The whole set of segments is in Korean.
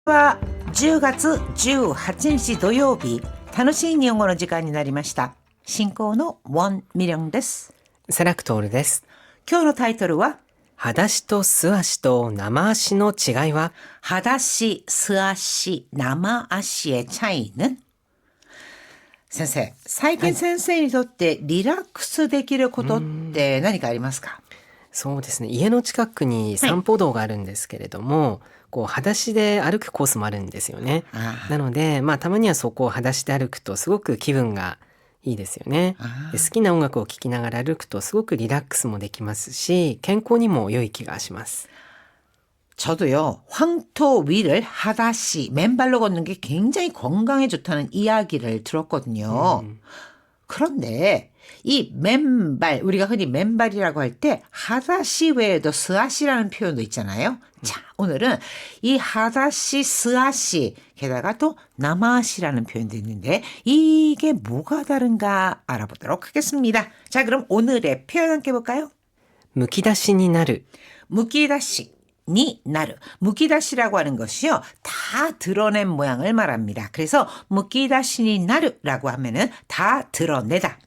は10月18日土曜日、楽しい日本語の時間になりました。進行のウォン・ミリョンです。セラクトールです。今日のタイトルは、裸足と素足と生足の違いは、裸足、素足、生足의 차이는? 先生、最近先生にとってリラックスできることって何かありますか？そうですね。家の近くに散歩道があるんですけれども、裸足で歩くコースもあるんですよね。なので、たまにはそこを裸足で歩くとすごく気分がいいですよね。で、好きな音楽を聴きながら歩くとすごくリラックスもできますし、健康にも良い気がします。 저도요, 황토 위를 하다시 맨발로 걷는 게 굉장히 건강에 좋다는 이야기를 들었거든요. 그런데 이 맨발, 우리가 흔히 맨발이라고 할 때 하다시 외에도 스아시라는 표현도 있잖아요. 자, 오늘은 이 하다시, 스아시, 게다가 또 나마시라는 표현도 있는데 이게 뭐가 다른가 알아보도록 하겠습니다. 자, 그럼 오늘의 표현 함께 볼까요? むき出しになる。 무기다시. 니 나르. 무기다시라고 하는 것이요, 다 드러낸 모양을 말합니다. 그래서 무기다시니 나르라고 하면은 다 드러내다.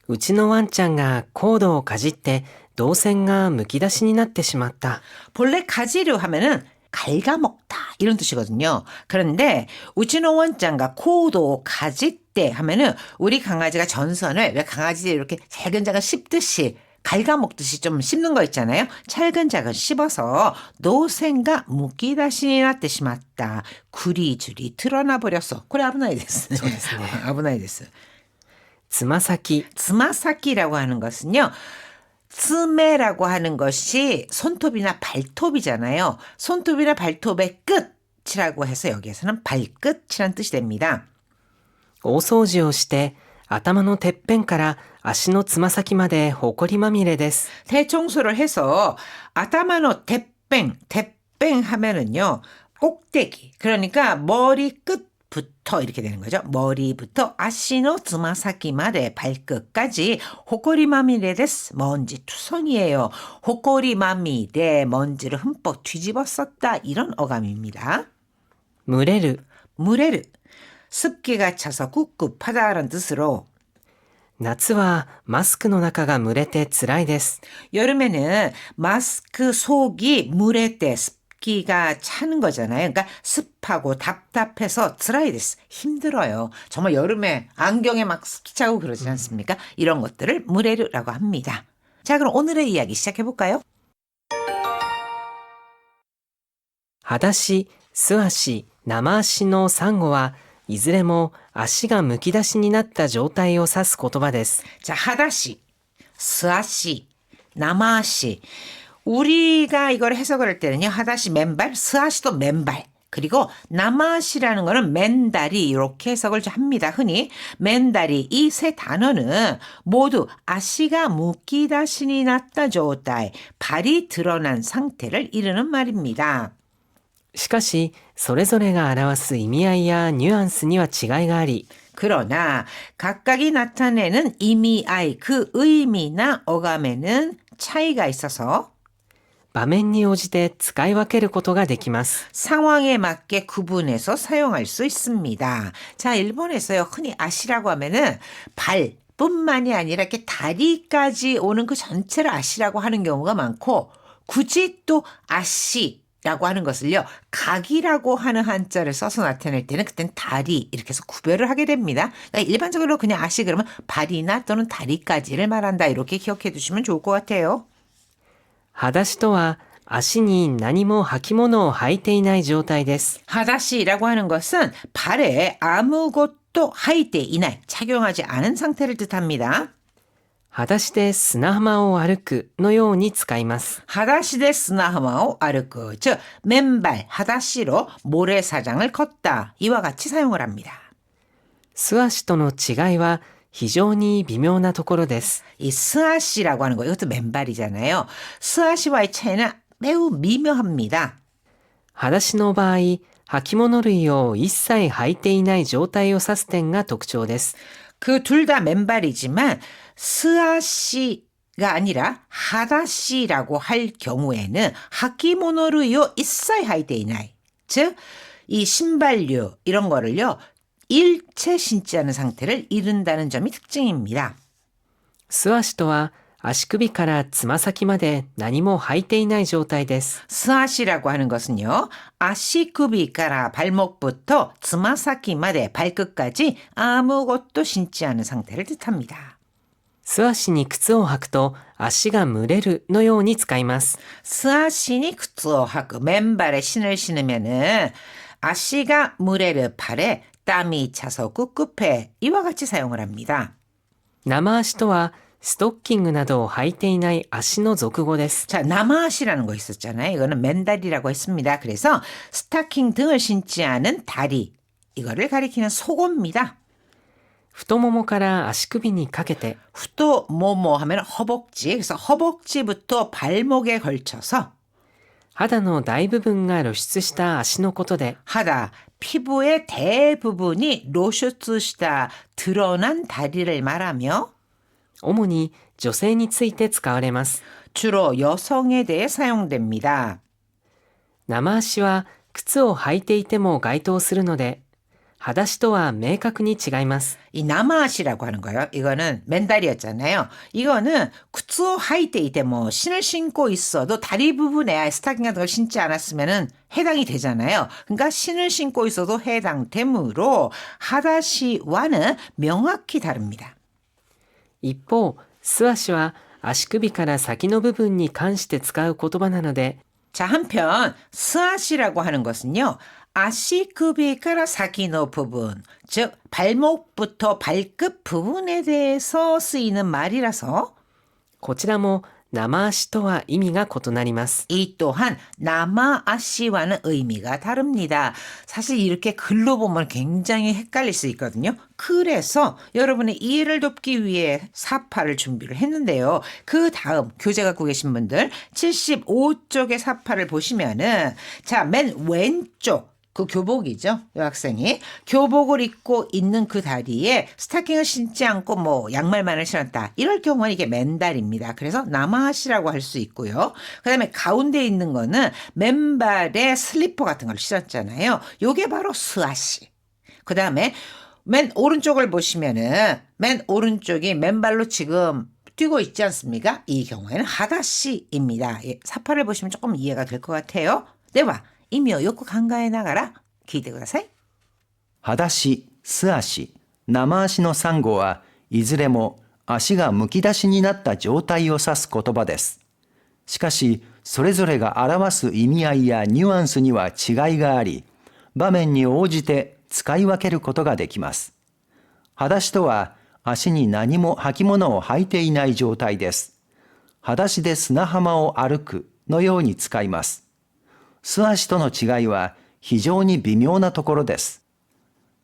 うちのワンちゃんがコードをかじって導線がむき出しになってしまった。 본래 가지려 하면은 갉아먹다 이런 뜻이거든요. 그런데 우치노 원장과 코도 가지때 하면은 우리 강아지가 전선을, 왜 강아지들 이렇게 잘근잘근 씹듯이 갉아먹듯이 좀 씹는 거 있잖아요. 찰근작은 씹어서 노생가 무기다시니 나ってしまった. 구리줄이 드러나 버렸어. 그래, 아브나이 데스. 아브나이 데스. つま先. 츠마사키라고 하는 것은요, 츠메라고 하는 것이 손톱이나 발톱이잖아요. 손톱이나 발톱의 끝이라고 해서 여기에서는 발끝이란 뜻이 됩니다. 大掃除をして頭のてっぺんから足のつま先までほこりまみれです。 대청소를 해서 아타마노 대뺑, 대뺑 하면은요, 꼭대기, 그러니까 머리 끝부터 이렇게 되는 거죠. 머리부터 아시노 츠마사키마데 발끝까지 호코리마미레 데스, 먼지 투성이에요. 호코리마미레, 먼지를 흠뻑 뒤집어 썼다, 이런 어감입니다. 蒸れる. 무레르, 습기가 차서 꿉꿉하다라는 뜻으로, 夏はマスクの中が蒸れて辛いです。 여름에는 마스크 속이 물에 때 습기가 차는 거잖아요. 그러니까 습하고 답답해서 드라이데스, 힘들어요. 정말 여름에 안경에 막 습기 차고 그러지 않습니까? 이런 것들을 무레르라고 합니다. 자, 그럼 오늘의 이야기 시작해 볼까요? 裸足、素足、生足の3語はいずれも足がむき出しになった状態を指す言葉です。 자, 하다시, 스아시, 나마시. 우리가 이걸 해석을 할 때는요, 하다시 맨발, 스아시도 맨발. 그리고 나마시라는 거는 맨다리, 이렇게 해석을 합니다. 흔히 맨다리, 이 세 단어는 모두 아시가 무기다시니 났다状態, 발이 드러난 상태를 이르는 말입니다. しかし、それぞれが表す意味合いやニュアンスには違いがあり、 그러나 각각이 나타내는 의미아이, 그 의미나 어감에는 차이가 있어서 場面に応じて使い分けることができます。 상황에 맞게 구분해서 사용할 수 있습니다. 자, 일본에서요, 흔히 아시라고 하면은 발뿐만이 아니라 이렇게 다리까지 오는 그 전체를 아시라고 하는 경우가 많고, 굳이 또 아시 라고 하는 것을요, 각이라고 하는 한자를 써서 나타낼 때는 그땐 다리 이렇게 해서 구별을 하게 됩니다. 그러니까 일반적으로 그냥 아시 그러면 발이나 또는 다리까지를 말한다, 이렇게 기억해 두시면 좋을 것 같아요. 裸足とは足に何も履物を履いていない状態です。 하다시라고 하는 것은 발에 아무것도 하이테 이날, 착용하지 않은 상태를 뜻합니다. 裸足で砂浜を歩くのように使います。 하다시대 스나하마오 아르크, 즉 맨발 하다시로 모래사장을 걷다, 이와 같이 사용을 합니다. 素足との違いは非常に微妙なところです。 이 스아시라고 하는 거, 이것도 맨발이잖아요. 스아시와의 차이는 매우 미묘합니다. 裸足の場合、履物類を一切履いていない状態を指す点が特徴です。 그 둘 다 맨발이지만 스아시가 아니라 하다시라고 할 경우에는 하키모노루요 이사이 하이데이나이, 즉 이 신발류 이런 거를요. 일체 신지 않은 상태를 이룬다는 점이 특징입니다. 素足とは足首からつま先まで何も履いていない状態です。 스아시라고 하는 것은요. 아시쿠비가라 발목부터つま先まで 발끝까지 아무것도 신지 않은 상태를 뜻합니다. 素足に靴を履くと足が蒸れるのように使います。 스아시니靴を履く 맨발에 신을 신으면은 아시가 무레르 발에 땀이 차서 꿉꿉해 이와 같이 사용을 합니다. 生足とはストッキングなどを履いていない足の俗語です。 자, 남아시라는 거 있었잖아요. 이거는 맨다리라고 했습니다. 그래서 스타킹 등을 신지 않은 다리 이거를 가리키는 속어입니다. 太ももから足首にかけて 후도 뭐뭐 하면 허벅지. 그래서 허벅지부터 발목에 걸쳐서 肌の大部分が露出した足のことで 하다 피부의 대부분이 로슈트시다 드러난 다리를 말하며 主に女性について使われます。 주로 여성에 대해 사용됩니다. 生足は靴を履いていても該当するので裸足とは明確に違います。 이 남아시라고 하는 거예요. 이거는 맨다리였잖아요. 이거는靴を履いていても 신을 신고 있어도 다리 부분에 스타킹 같은 걸 신지 않았으면은 해당이 되잖아요. 그러니까 신을 신고 있어도 해당되므로 하다시와는 명확히 다릅니다. 一方、素足は足首から先の部分に関して使う言葉なので 자, 한편 스아시라고 하는 것은요. 아시쿠비가라 사키노 부분, 즉 발목부터 발끝 부분에 대해서 쓰이는 말이라서 こちらも生足とは意味が異なります。 이 또한 남아아시와는 의미가 다릅니다. 사실 이렇게 글로 보면 굉장히 헷갈릴 수 있거든요. 그래서 여러분의 이해를 돕기 위해 사파를 준비를 했는데요. 그 다음 교재 갖고 계신 분들 75쪽의 사파를 보시면은 자, 맨 왼쪽 그 교복이죠. 여학생이 교복을 입고 있는 그 다리에 스타킹을 신지 않고 뭐 양말만을 신었다. 이럴 경우는 이게 맨다리입니다. 그래서 남아시라고 할 수 있고요. 그다음에 가운데 있는 거는 맨발에 슬리퍼 같은 걸 신었잖아요. 요게 바로 스아시. 그다음에 맨 오른쪽을 보시면은 맨 오른쪽이 맨발로 지금 뛰고 있지 않습니까? 이 경우에는 하다시입니다. 예, 사파를 보시면 조금 이해가 될 것 같아요. 네, 와. 意味をよく考えながら聞いてください。裸足、素足、生足の3語はいずれも足がむき出しになった状態を指す言葉です。しかし、それぞれが表す意味合いやニュアンスには違いがあり、場面に応じて使い分けることができます。裸足とは足に何も履物を履いていない状態です。裸足で砂浜を歩くのように使います。素足との違いは非常に微妙なところです。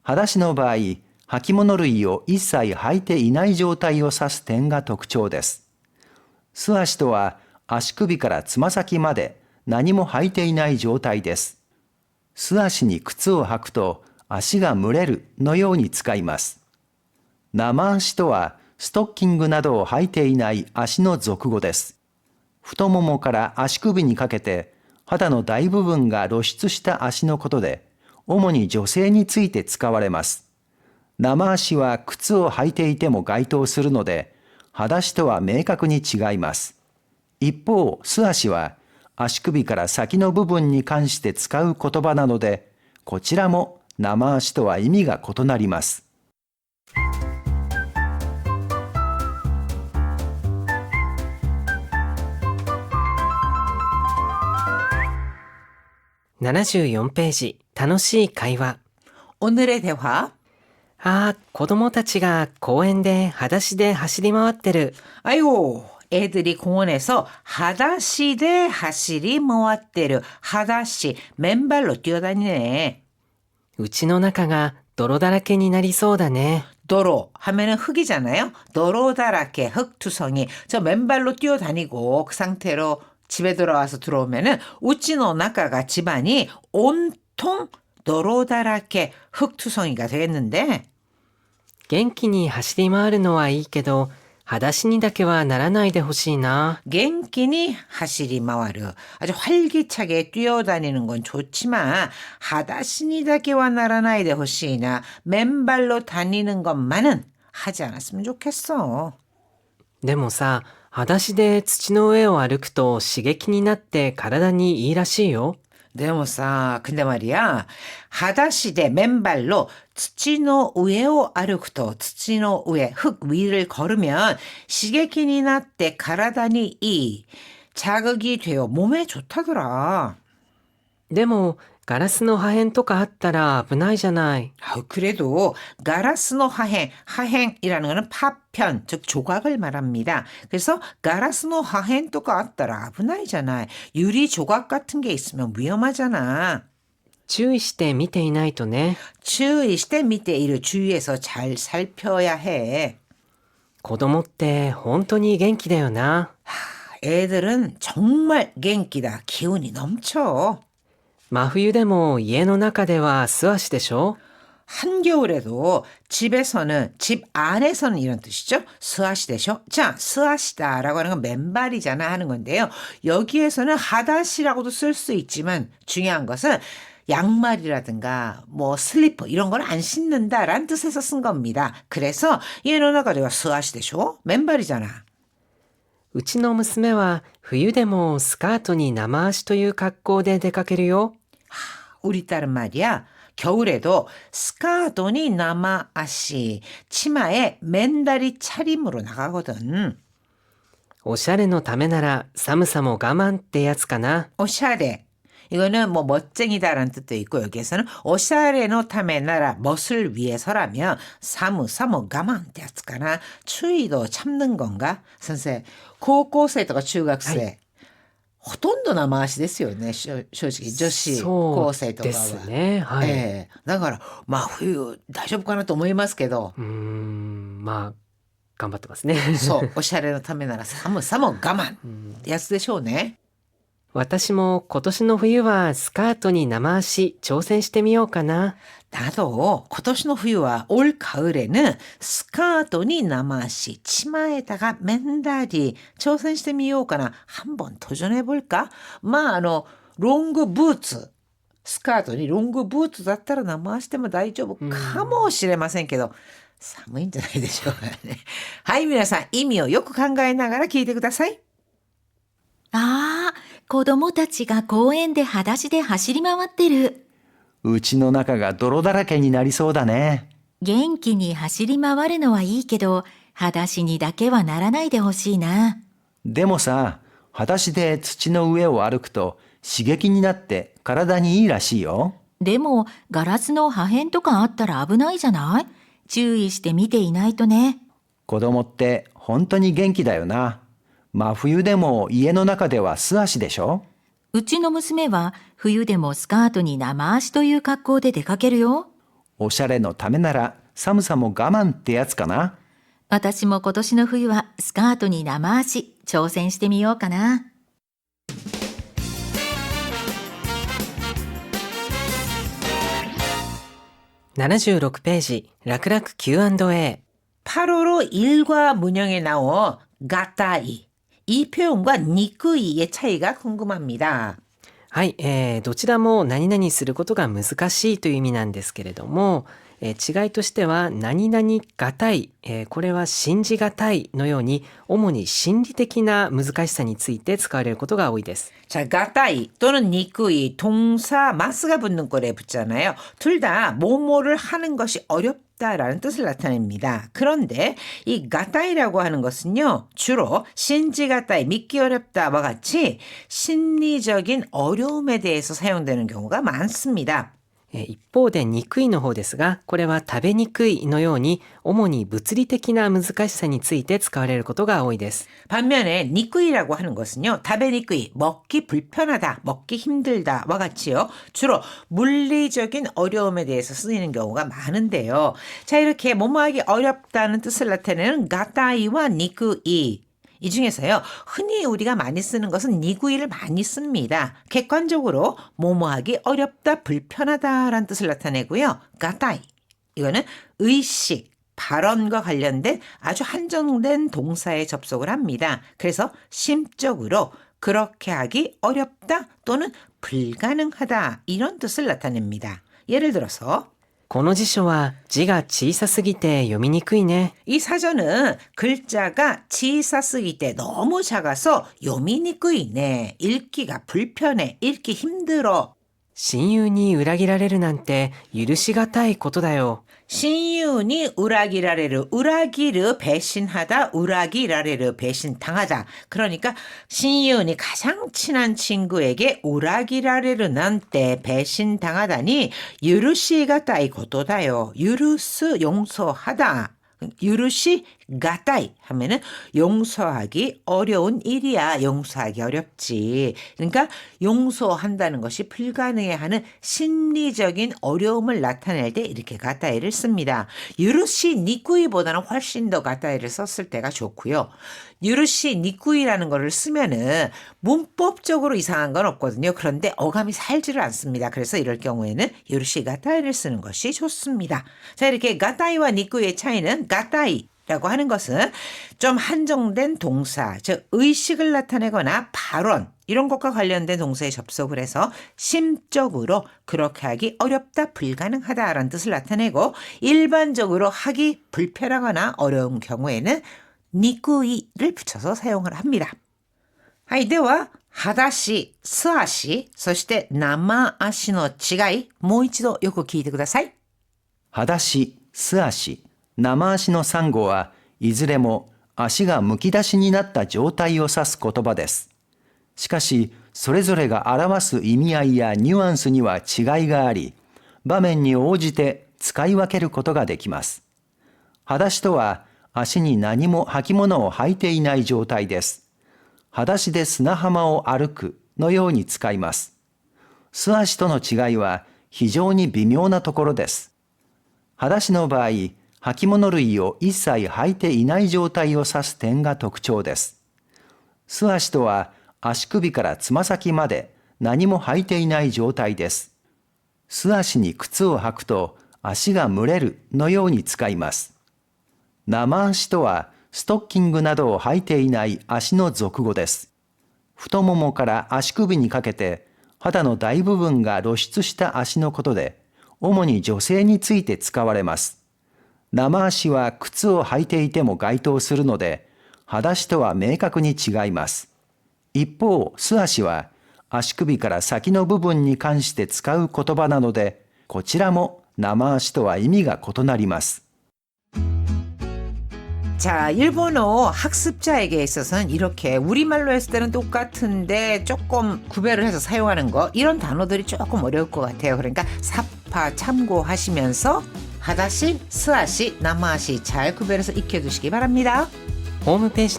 裸足の場合、履物類を一切履いていない状態を指す点が特徴です。素足とは足首からつま先まで何も履いていない状態です。素足に靴を履くと足が蒸れるのように使います。生足とはストッキングなどを履いていない足の俗語です。太ももから足首にかけて肌の大部分が露出した足のことで、主に女性について使われます。生足は靴を履いていても該当するので、裸足とは明確に違います。一方、素足は足首から先の部分に関して使う言葉なので、こちらも生足とは意味が異なります。74ページ、楽しい会話。 오늘의 대화. 子供たちが公園で裸足で走り回ってる。 아이고, 애들이 공원에서 하다시대 하시리 모았대르. 하다시, 맨발로 뛰어다니네. うちの中が泥だらけになりそうだね。 도로 하면은 흙이잖아요. 도로다랗게 흙투성이. 저 맨발로 뛰어다니고 그 상태로 집에 들어오면은 우찌노 나카가 집안이 온통 도로다랗게 흙투성이가 되겠는데. 元気に走り回るのはいいけど、裸足にだけはならないでほしいな。 元気に走り回る. 아주 활기차게 뛰어다니는 건 좋지만 하다시니다케와 나라나이데 호시나 맨발로 다니는 것만은 하지 않았으면 좋겠어. でもさ、裸足で土の上を歩くと刺激になって体にいいらしいよ。 근데 말이야, 하다시대 맨발로 츠치노 우에오 아르쿠토, 츠치노 우에, 흙 위를 걸으면 시게키니 나때 가라다니 이, 자극이 되어 몸에 좋다더라. でもガラスの破片とかあったら危ないじゃない。 그래도 가라스노 하행, 하행이라는 것은 파편, 즉 조각을 말합니다. 그래서 가라스노 하행 또가 아따라 아브나이잖아. 유리 조각 같은 게 있으면 위험하잖아. 注意して見ていないとね。 주의시대 밑에 이를 주의해서 잘 살펴야 해. 子供って本当に元気だよな。 애들은 정말 갱기다. 기운이 넘쳐. 真冬でも家の中では素足でしょ？ 한겨울에도 집에서는 집 안에서는 이런 뜻이죠. 스아시대쇼. 자, 스아시다라고 하는 건 맨발이잖아 하는 건데요. 여기에서는 하다시라고도 쓸 수 있지만 중요한 것은 양말이라든가 뭐 슬리퍼 이런 걸 안 신는다라는 뜻에서 쓴 겁니다. 그래서 얘노나가리가 스아시대쇼. 맨발이잖아. うちの娘は冬でもスカートに生足という格好で出かけるよ。 우리 딸은 말이야. 겨울에도 스카도니 나마아시 치마에 맨다리 차림으로 나가거든. おしゃれのためなら寒さも我慢ってやつかな。 오샤레. 이거는 뭐 멋쟁이다라는 뜻도 있고 여기에서는 오샤레노 타메나라 멋을 위해서라면 사무 가만 때였을까나 추위도 참는 건가? 선생, 고고생とか 중학생 ほとんど生足ですよね、正直女子高生とかは。そうですね。はい。だからまあ冬大丈夫かなと思いますけど。まあ頑張ってますね。そう、おしゃれのためなら寒さも我慢ってやつでしょうね。私も今年の冬はスカートに生足挑戦してみようかな。 나도 今年の冬は올 가을에는 스카ートに 나마시 치마에다가 맨다리 挑戦してみようかな. 한번 도전해 볼까? 롱그 부츠 スカートにロングブーツだったら生足でも大丈夫かもしれませんけど、寒いんじゃないでしょうかね。はい、皆さん意味をよく考えながら聞いてください。ああ、子供たちが公園で裸足で走り回ってる。うちの中が泥だらけになりそうだね。元気に走り回るのはいいけど、裸足にだけはならないでほしいな。でもさ、裸足で土の上を歩くと刺激になって体にいいらしいよ。でも、ガラスの破片とかあったら危ないじゃない？注意して見ていないとね。子供って本当に元気だよな。真冬でも家の中では素足でしょ？うちの娘は冬でもスカートに生足という格好で出かけるよ。おしゃれのためなら寒さも我慢ってやつかな。私も今年の冬はスカートに生足挑戦してみようかな。76ページ、楽々 Q&A。 8호로 일과 문형에 나온 가타이. 이 표현과 니쿠이의 차이가 궁금합니다. はい、どちらも何々することが難しいという意味なんですけれども、違いとしては何々がたい、これは信じがたいのように主に心理的な難しさについて使われることが多いです。 자, 가타이 또는 니쿠이 동사 마스가 붙는 꼴에 붙잖아요. 둘 다 뭐뭐를 하는 것이 어렵다라는 뜻을 나타냅니다. 그런데 이 가타이라고 하는 것은요, 주로 신지 가타이 믿기 어렵다와 같이 심리적인 어려움에 대해서 사용되는 경우가 많습니다. 一方で憎いの方ですが、これは食べにくいのように主に物理的な難しさについて使われることが多いです。 반면에 니쿠이라고 하는 것은요, 다베니쿠이, 먹기 불편하다, 먹기 힘들다와 같이요, 주로 물리적인 어려움에 대해서 쓰이는 경우가 많은데요. 자, 이렇게 뭐뭐하기 어렵다는 뜻을 나타내는 가타이와 니쿠이, 이 중에서요, 흔히 우리가 많이 쓰는 것은 니구이를 많이 씁니다. 객관적으로 뭐뭐하기 어렵다, 불편하다라는 뜻을 나타내고요. 가타이, 이거는 의식, 발언과 관련된 아주 한정된 동사에 접속을 합니다. 그래서 심적으로 그렇게 하기 어렵다 또는 불가능하다 이런 뜻을 나타냅니다. 예를 들어서 この辞書は字が小さすぎて読みにくいね。 이 사전은 글자가 치사쓰기때 너무 작아서 요미니꾸이네. 읽기가 불편해. 읽기 힘들어. 親友に裏切られるなんて許しがたいことだよ。 신유니 우라기라레르 우라기르 배신하다 우라기라레르 배신당하다. 그러니까 신유니 가장 친한 친구에게 우라기라레르 난때 배신당하다니 유르시가 따이 고도다요. 유르스 용서하다. 유르시 가따이 하면은 용서하기 어려운 일이야. 용서하기 어렵지. 그러니까 용서한다는 것이 불가능해 하는 심리적인 어려움을 나타낼 때 이렇게 가따이를 씁니다. 유르시 니꾸이보다는 훨씬 더 가따이를 썼을 때가 좋고요. 유르시 니꾸이라는 거를 쓰면은 문법적으로 이상한 건 없거든요. 그런데 어감이 살지를 않습니다. 그래서 이럴 경우에는 유르시 가따이를 쓰는 것이 좋습니다. 자, 이렇게 가따이와 니꾸이의 차이는 가따이라고 하는 것은 좀 한정된 동사, 즉 의식을 나타내거나 발언 이런 것과 관련된 동사에 접속을 해서 심적으로 그렇게 하기 어렵다, 불가능하다라는 뜻을 나타내고 일반적으로 하기 불편하거나 어려운 경우에는 니꾸이를 붙여서 사용을 합니다. はい、では裸足、素足、そして生足の違い、もう一度よく聞いてください。裸足、素足、生足の3語はいずれも足がむき出しになった状態を指す言葉です。しかし、それぞれが表す意味合いやニュアンスには違いがあり、場面に応じて使い分けることができます。裸足とは、足に何も履物を履いていない状態です。裸足で砂浜を歩くのように使います。素足との違いは非常に微妙なところです。裸足の場合、履物類を一切履いていない状態を指す点が特徴です。素足とは足首からつま先まで何も履いていない状態です。素足に靴を履くと足が蒸れるのように使います。生足とはストッキングなどを履いていない足の俗語です。太ももから足首にかけて肌の大部分が露出した足のことで、主に女性について使われます。生足は靴を履いていても該当するので、裸足とは明確に違います。一方、素足は足首から先の部分に関して使う言葉なので、こちらも生足とは意味が異なります。 자, 일본어 학습자에게 있어서는 이렇게 우리말로 했을 때는 똑같은데 조금 구별을 해서 사용하는 거 이런 단어들이 조금 어려울 것 같아요. 그러니까 사파 참고하시면서 하다시, 스아시, 남아시 잘 구별해서 익혀두시기 바랍니다. ホームページ